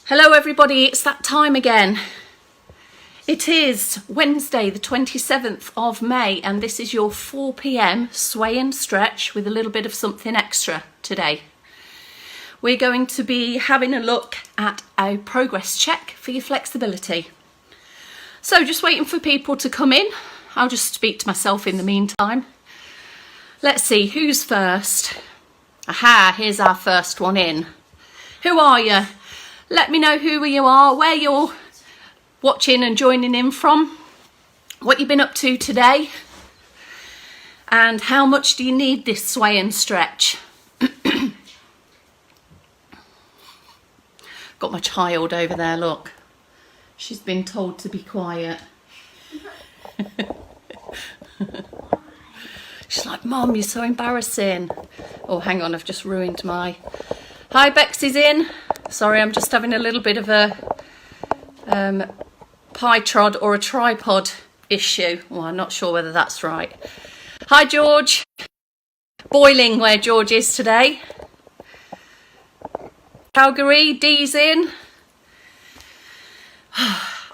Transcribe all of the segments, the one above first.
Hello everybody, it's that time again. It is Wednesday the 27th of May and this is your 4 p.m. sway and stretch with a little bit of something extra today. We're going to be having a look at a progress check for your flexibility. So just waiting for people to come in. I'll just speak to myself in the meantime. Let's see, who's first? Aha, here's our first one in. Who are you? Let me know who you are, where you're watching and joining in from, what you've been up to today, and how much do you need this sway and stretch. Got my child over there, look. She's been told to be quiet. She's like, Mum, you're so embarrassing. Oh, hang on, I've just ruined my... Hi, Bexy's in. Sorry, I'm just having a little bit of a pie trod or a tripod issue. Well, I'm not sure whether that's right. Hi, George. Boiling where George is today. Calgary, Dee's in.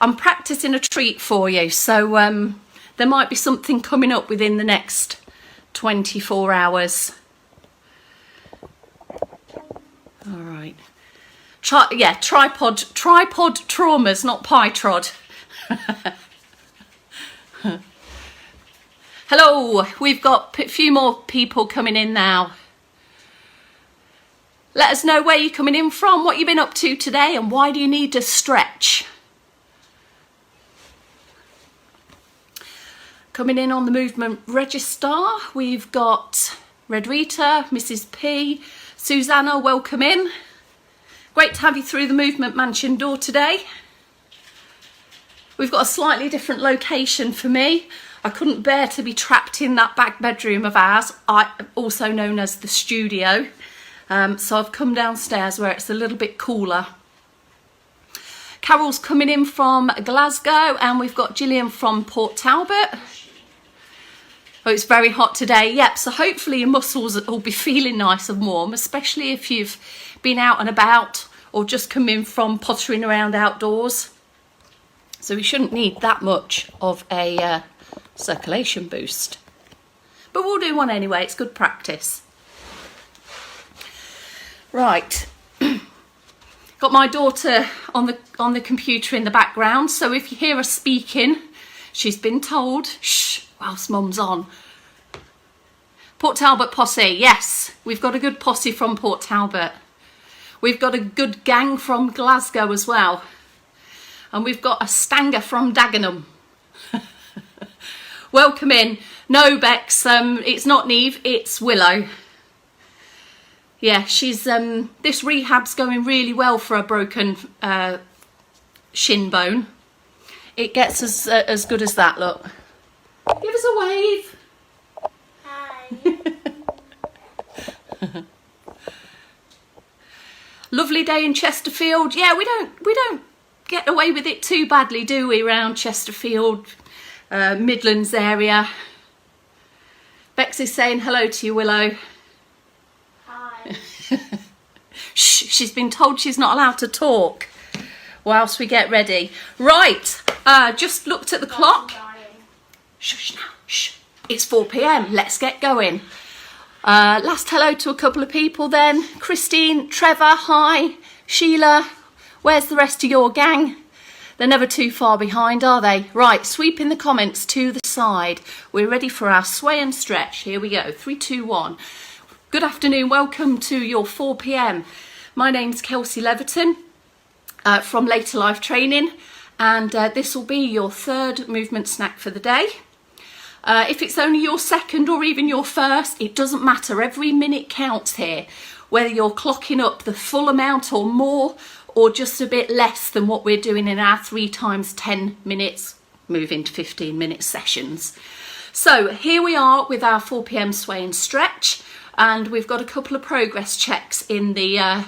I'm practicing a treat for you, so there might be something coming up within the next 24 hours. All right. Tripod traumas, not pie trod. Hello, we've got a few more people coming in now. Let us know where you're coming in from, what you've been up to today, and why do you need to stretch? Coming in on the movement register, we've got Red Rita, Mrs. P, Susanna, welcome in. Great to have you through the Movement Mansion door today. We've got a slightly different location for me. I couldn't bear to be trapped in that back bedroom of ours, also known as the studio. So I've come downstairs where it's a little bit cooler. Carol's coming in from Glasgow and we've got Gillian from Port Talbot. Oh, it's very hot today. Yep, so hopefully your muscles will be feeling nice and warm, especially if you've been out and about or just come in from pottering around outdoors. So we shouldn't need that much of a circulation boost. But we'll do one anyway, it's good practice. Right. Got my daughter on the computer in the background, so if you hear her speaking, she's been told, shh, whilst Mum's on. Port Talbot posse, yes, we've got a good posse from Port Talbot. We've got a good gang from Glasgow as well. And we've got a stanger from Dagenham. Welcome in. No, Bex, it's not Neve, it's Willow. Yeah, she's this rehab's going really well for a broken shin bone. It gets as good as that, look. Give us a wave. Hi. Lovely day in Chesterfield. Yeah, we don't get away with it too badly, do we, around Chesterfield, Midlands area. Bex is saying hello to you, Willow. Hi. Shh, she's been told she's not allowed to talk whilst we get ready. Right, just looked at the clock. Shush now, shh. It's 4 p.m. Let's get going. Last hello to a couple of people then. Christine, Trevor, hi. Sheila, where's the rest of your gang? They're never too far behind, are they? Right, sweeping the comments to the side. We're ready for our sway and stretch. Here we go, 3, 2, 1. Good afternoon, welcome to your 4 p.m. My name's Kelsey Leverton from Later Life Training, and this will be your third movement snack for the day. If it's only your second or even your first, it doesn't matter. Every minute counts here, whether you're clocking up the full amount or more, or just a bit less than what we're doing in our 3 times 10 minutes, moving to 15-minute sessions. So here we are with our 4 p.m. sway and stretch, and we've got a couple of progress checks in the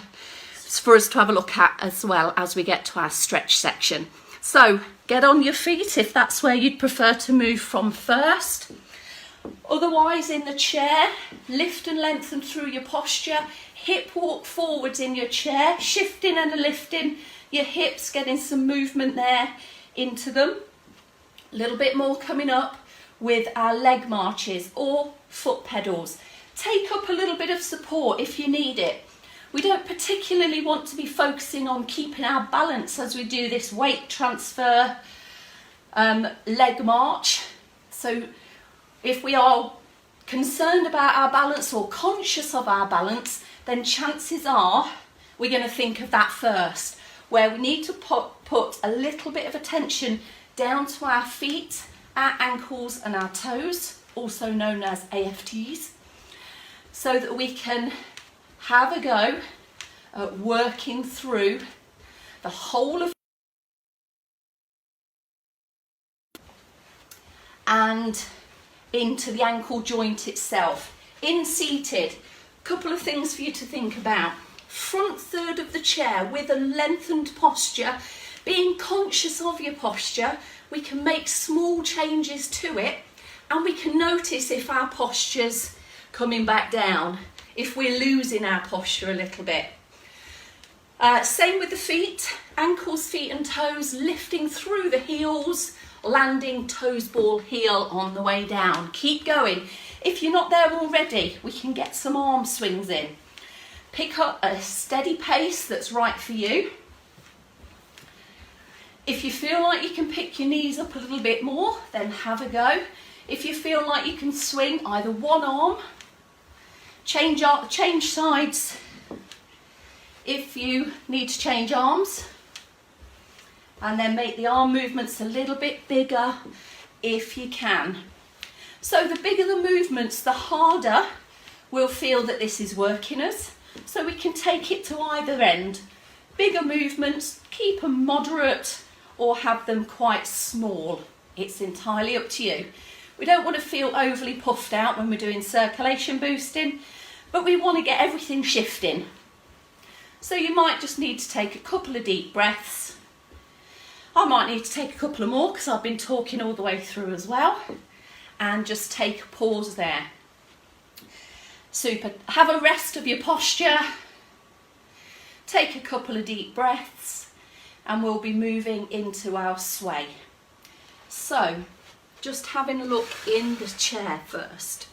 for us to have a look at as well as we get to our stretch section. So get on your feet if that's where you'd prefer to move from first. Otherwise, in the chair, lift and lengthen through your posture, hip walk forwards in your chair, shifting and lifting your hips, getting some movement there into them. A little bit more coming up with our leg marches or foot pedals. Take up a little bit of support if you need it. We don't particularly want to be focusing on keeping our balance as we do this weight transfer leg march. So if we are concerned about our balance or conscious of our balance, then chances are we're going to think of that first, where we need to put a little bit of attention down to our feet, our ankles and our toes, also known as AFTs, so that we can have a go at working through the whole of and into the ankle joint itself. In seated, couple of things for you to think about. Front third of the chair with a lengthened posture, being conscious of your posture, we can make small changes to it and we can notice if our posture's coming back down, if we're losing our posture a little bit. Same with the feet, ankles, feet and toes, lifting through the heels, landing toes ball heel on the way down. Keep going. If you're not there already, we can get some arm swings in. Pick up a steady pace that's right for you. If you feel like you can pick your knees up a little bit more, then have a go. If you feel like you can swing either one arm, change sides if you need to change arms, and then make the arm movements a little bit bigger if you can. So the bigger the movements, the harder we'll feel that this is working us. So we can take it to either end. Bigger movements, keep them moderate or have them quite small. It's entirely up to you. We don't want to feel overly puffed out when we're doing circulation boosting, but we want to get everything shifting. So you might just need to take a couple of deep breaths. I might need to take a couple of more because I've been talking all the way through as well. And just take a pause there. Super. Have a rest of your posture. Take a couple of deep breaths and we'll be moving into our sway. So, just having a look in the chair first.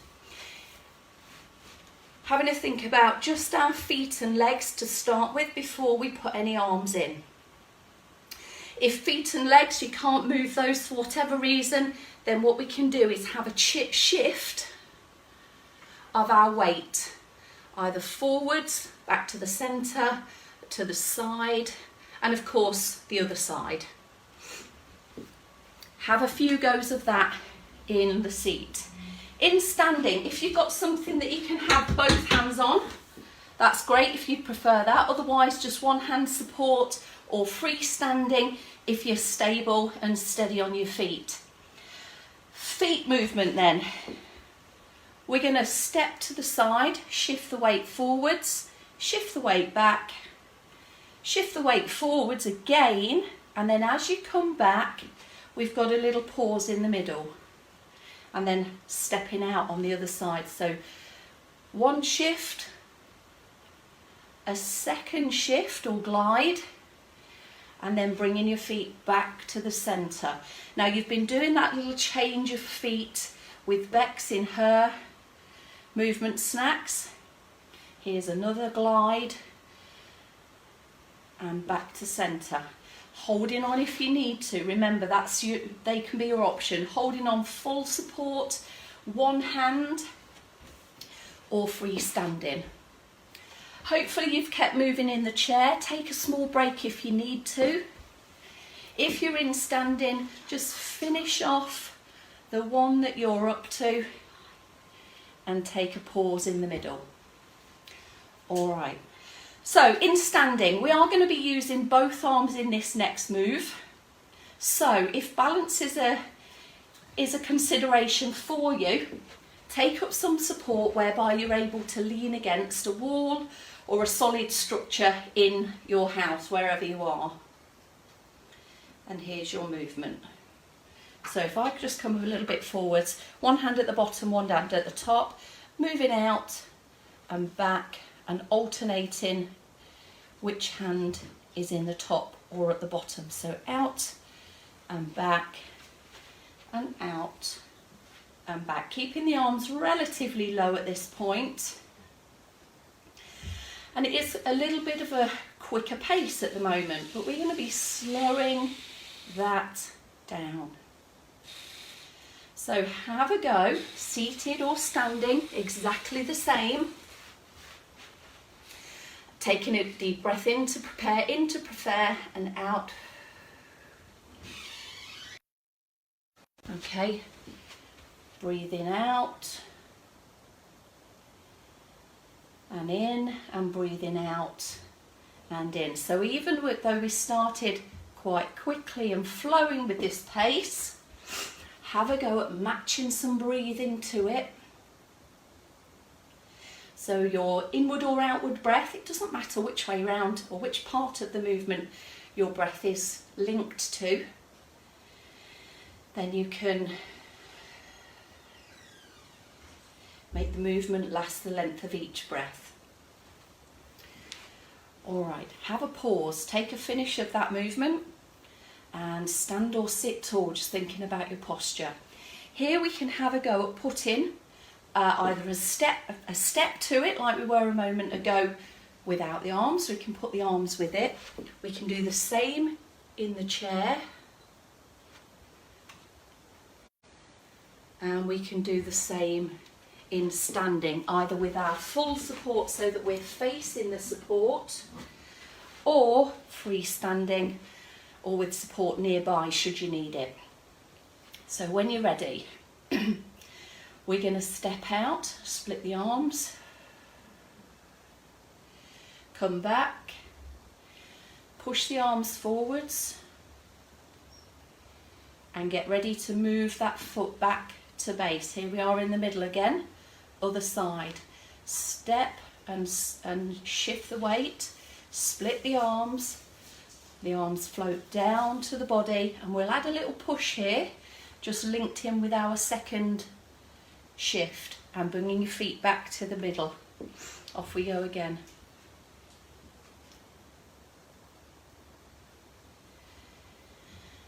Having a think about just our feet and legs to start with before we put any arms in. If feet and legs, you can't move those for whatever reason, then what we can do is have a shift of our weight, either forwards, back to the centre, to the side, and of course the other side. Have a few goes of that in the seat. In standing, if you've got something that you can have both hands on, that's great if you prefer that. Otherwise, just one hand support or freestanding if you're stable and steady on your feet. Feet movement then. We're going to step to the side, shift the weight forwards, shift the weight back, shift the weight forwards again, and then as you come back, we've got a little pause in the middle. And then stepping out on the other side. So one shift, a second shift or glide, and then bringing your feet back to the centre. Now you've been doing that little change of feet with Bex in her movement snacks. Here's another glide and back to centre. Holding on if you need to. Remember, they can be your option. Holding on full support, one hand, or freestanding. Hopefully you've kept moving in the chair. Take a small break if you need to. If you're in standing, just finish off the one that you're up to and take a pause in the middle. All right. So in standing, we are going to be using both arms in this next move. So if balance is a consideration for you, take up some support whereby you're able to lean against a wall or a solid structure in your house, wherever you are. And here's your movement. So if I could just come a little bit forwards, one hand at the bottom, one hand at the top, moving out and back and alternating which hand is in the top or at the bottom. So out and back and out and back, keeping the arms relatively low at this point. And it is a little bit of a quicker pace at the moment, but we're going to be slowing that down. So have a go, seated or standing, exactly the same. Taking a deep breath in to prepare, and out. Okay, breathing out and in, and breathing out and in. So even though we started quite quickly and flowing with this pace, have a go at matching some breathing to it. So your inward or outward breath, it doesn't matter which way round or which part of the movement your breath is linked to. Then you can make the movement last the length of each breath. All right, have a pause, take a finish of that movement and stand or sit tall, just thinking about your posture. Here we can have a go at putting either a step to it like we were a moment ago without the arms. We can put the arms with it. We can do the same in the chair. And we can do the same in standing, either with our full support so that we're facing the support, or freestanding, or with support nearby should you need it. So when you're ready, we're going to step out, split the arms, come back, push the arms forwards, and get ready to move that foot back to base. Here we are in the middle again, other side. Step and shift the weight, split the arms float down to the body, and we'll add a little push here, just linked in with our second shift, and bringing your feet back to the middle. Off we go again.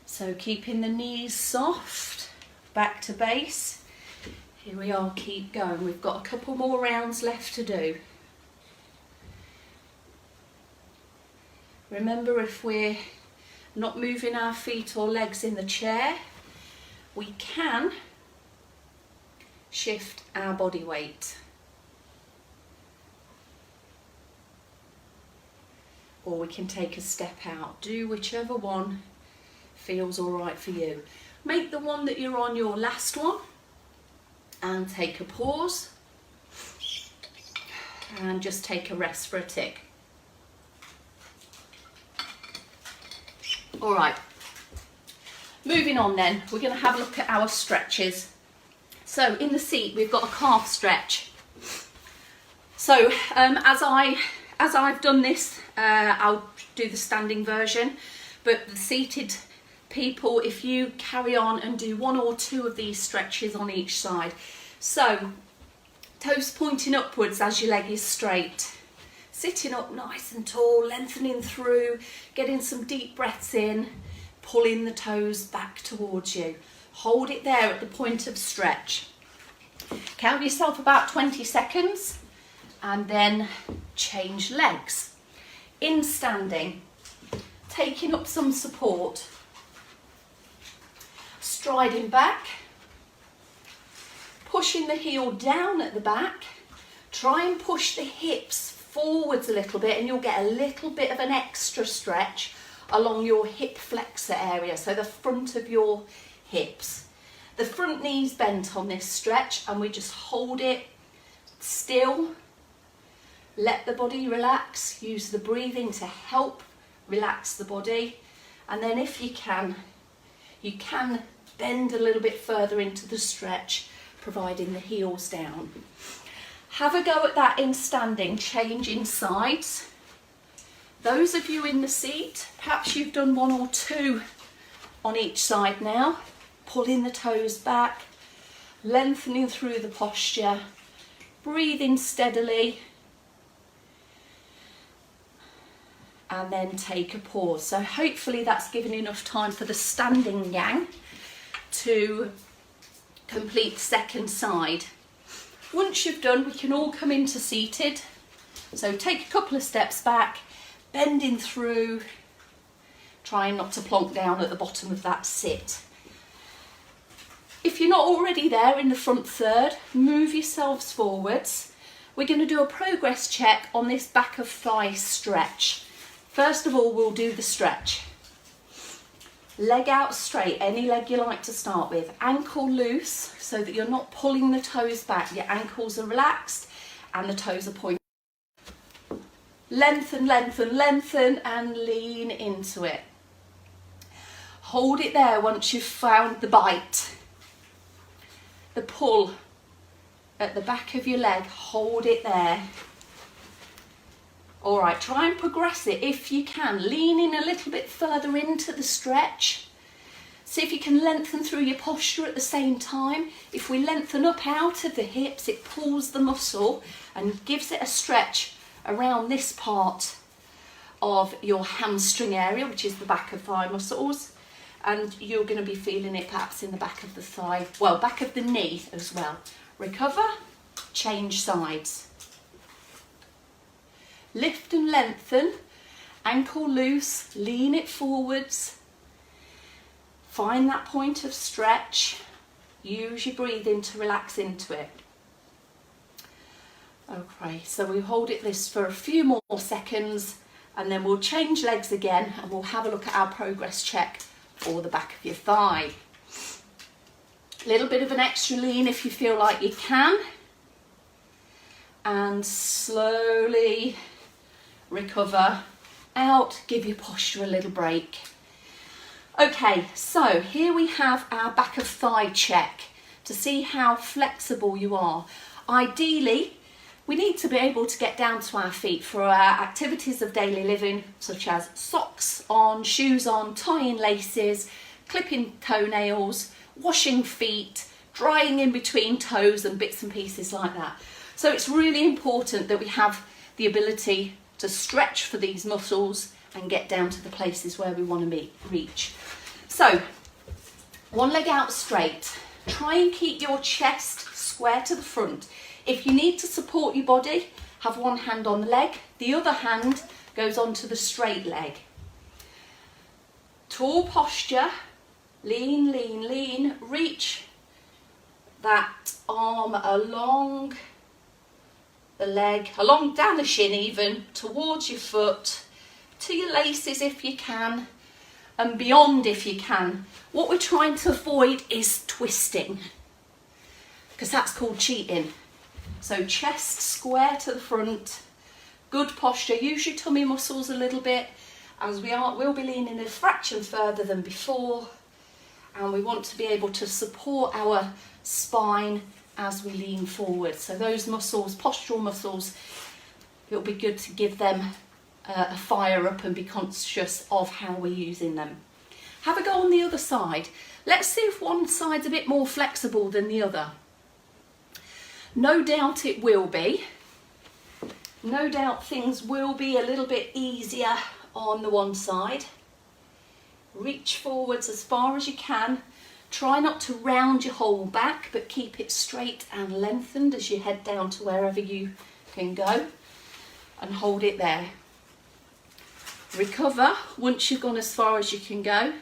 So keeping the knees soft, back to base. Here we are, keep going. We've got a couple more rounds left to do. Remember, if we're not moving our feet or legs in the chair, we can shift our body weight. Or we can take a step out. Do whichever one feels all right for you. Make the one that you're on your last one and take a pause and just take a rest for a tick. All right, moving on then, we're going to have a look at our stretches. So in the seat we've got a calf stretch. So as I've done this, I'll do the standing version, but the seated people, if you carry on and do one or two of these stretches on each side. So toes pointing upwards as your leg is straight, sitting up nice and tall, lengthening through, getting some deep breaths in, pulling the toes back towards you. Hold it there at the point of stretch. Count yourself about 20 seconds and then change legs. In standing, taking up some support, striding back, pushing the heel down at the back, try and push the hips forwards a little bit and you'll get a little bit of an extra stretch along your hip flexor area, so the front of your hips. The front knee's bent on this stretch and we just hold it still, let the body relax, use the breathing to help relax the body, and then if you can bend a little bit further into the stretch, providing the heels down. Have a go at that in standing, changing sides. Those of you in the seat, perhaps you've done one or two on each side now. Pulling the toes back, lengthening through the posture, breathing steadily, and then take a pause. So hopefully that's given enough time for the standing yang to complete the second side. Once you've done, we can all come into seated. So take a couple of steps back, bending through, trying not to plonk down at the bottom of that sit. If you're not already there in the front third, move yourselves forwards. We're going to do a progress check on this back of thigh stretch. First of all, we'll do the stretch. Leg out straight, any leg you like to start with. Ankle loose so that you're not pulling the toes back. Your ankles are relaxed and the toes are pointed. Lengthen, lengthen, lengthen and lean into it. Hold it there once you've found the bite. The pull at the back of your leg, hold it there. All right, try and progress it if you can. Lean in a little bit further into the stretch. See if you can lengthen through your posture at the same time. If we lengthen up out of the hips, it pulls the muscle and gives it a stretch around this part of your hamstring area, which is the back of thigh muscles. And you're going to be feeling it perhaps in the back of the thigh, well, back of the knee as well. Recover, change sides. Lift and lengthen, ankle loose, lean it forwards. Find that point of stretch. Use your breathing to relax into it. Okay, so we hold it this for a few more seconds and then we'll change legs again and we'll have a look at our progress check for the back of your thigh. A little bit of an extra lean if you feel like you can. And slowly recover out, give your posture a little break. Okay, so here we have our back of thigh check to see how flexible you are. Ideally, we need to be able to get down to our feet for our activities of daily living, such as socks on, shoes on, tying laces, clipping toenails, washing feet, drying in between toes and bits and pieces like that. So it's really important that we have the ability to stretch for these muscles and get down to the places where we want to reach. So, one leg out straight. Try and keep your chest square to the front. If you need to support your body, have one hand on the leg, the other hand goes onto the straight leg. Tall posture, lean, lean, lean, reach that arm along the leg, along down the shin even, towards your foot, to your laces if you can, and beyond if you can. What we're trying to avoid is twisting, because that's called cheating. So chest square to the front, good posture, use your tummy muscles a little bit, as we'll be leaning a fraction further than before, and we want to be able to support our spine as we lean forward. So those muscles, postural muscles, it'll be good to give them a fire up and be conscious of how we're using them. Have a go on the other side. Let's see if one side's a bit more flexible than the other. No doubt it will be. No doubt things will be a little bit easier on the one side. Reach forwards as far as you can. Try not to round your whole back, but keep it straight and lengthened as you head down to wherever you can go, and hold it there. Recover once you've gone as far as you can go,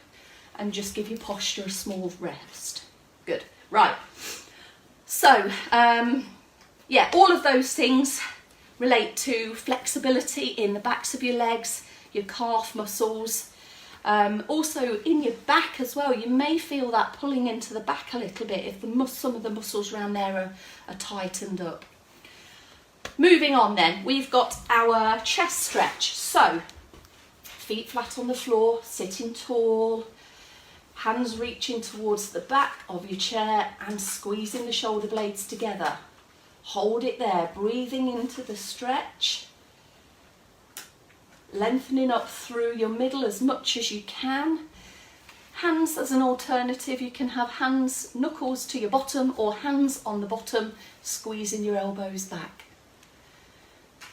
and just give your posture a small rest. Good. Right. So, yeah, all of those things relate to flexibility in the backs of your legs, your calf muscles. Also in your back as well, you may feel that pulling into the back a little bit if some of the muscles around there are tightened up. Moving on then, we've got our chest stretch. So, feet flat on the floor, sitting tall, hands reaching towards the back of your chair and squeezing the shoulder blades together. Hold it there, breathing into the stretch. Lengthening up through your middle as much as you can. Hands as an alternative, you can have hands, knuckles to your bottom or hands on the bottom, squeezing your elbows back.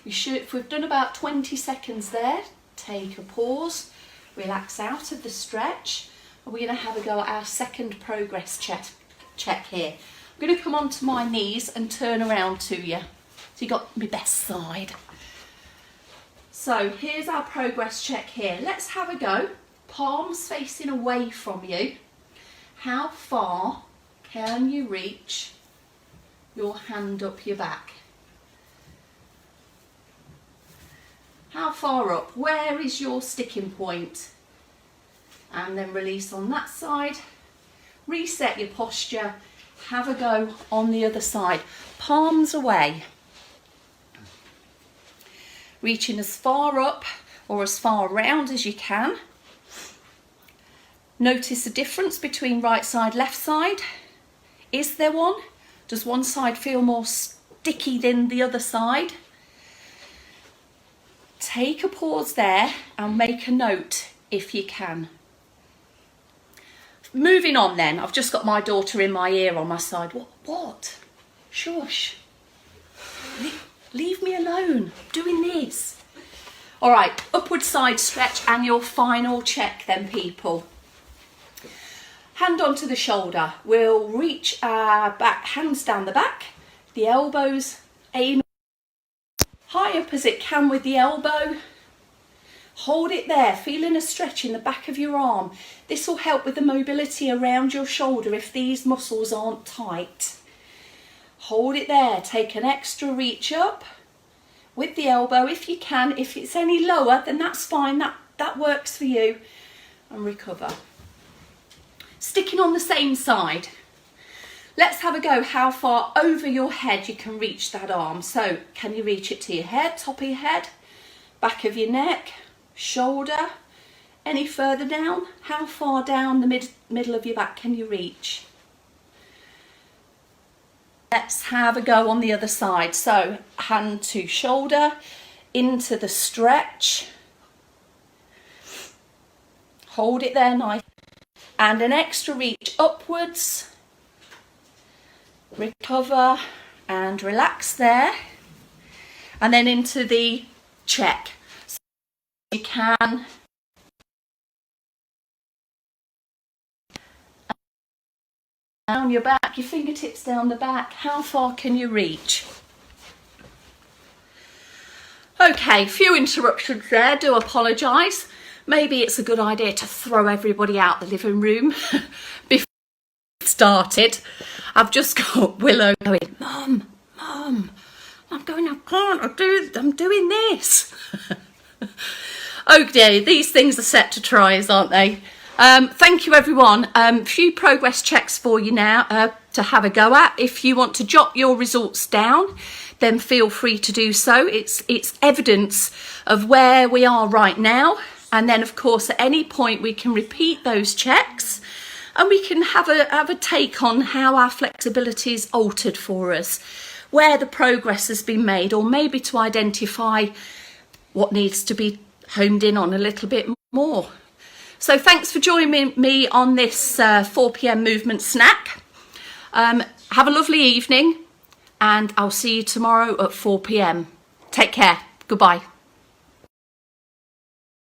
If we've done about 20 seconds there, take a pause, relax out of the stretch, and we're going to have a go at our second progress check here. I'm going to come onto my knees and turn around to you. So you got my best side. So here's our progress check here. Let's have a go. Palms facing away from you. How far can you reach your hand up your back? How far up? Where is your sticking point? And then release on that side. Reset your posture. Have a go on the other side. Palms away. Reaching as far up or as far around as you can. Notice the difference between right side, left side. Is there one? Does one side feel more sticky than the other side? Take a pause there and make a note if you can. Moving on then, I've just got my daughter in my ear on my side. What? Shush. Leave me alone. I'm doing this. All right, upward side stretch and your final check then, people. Hand onto the shoulder. We'll reach our back, hands down the back, the elbows aim high up as it can with the elbow. Hold it there, feeling a stretch in the back of your arm. This will help with the mobility around your shoulder if these muscles aren't tight. Hold it there, take an extra reach up with the elbow if you can. If it's any lower, then that's fine, that works for you. And recover. Sticking on the same side. Let's have a go how far over your head you can reach that arm. So, can you reach it to your head, top of your head, back of your neck, shoulder, any further down? How far down the middle of your back can you reach? Let's have a go on the other side. So, hand to shoulder, into the stretch. Hold it there nice. And an extra reach upwards. Recover and relax there. And then into the check. So you can down your back, your fingertips down the back. How far can you reach? Okay, few interruptions there, do apologise. Maybe it's a good idea to throw everybody out the living room before it started. I've just got Willow going, Mum, I'm going, I can't, I'm doing this. Okay, these things are set to tries, aren't they? Thank you everyone. Few progress checks for you now to have a go at. If you want to jot your results down, then feel free to do so. It's evidence of where we are right now. And then of course at any point we can repeat those checks and we can have a take on how our flexibility is altered for us, where the progress has been made, or maybe to identify what needs to be homed in on a little bit more. So thanks for joining me on this 4 p.m. movement snack. Have a lovely evening and I'll see you tomorrow at 4 p.m. Take care. Goodbye.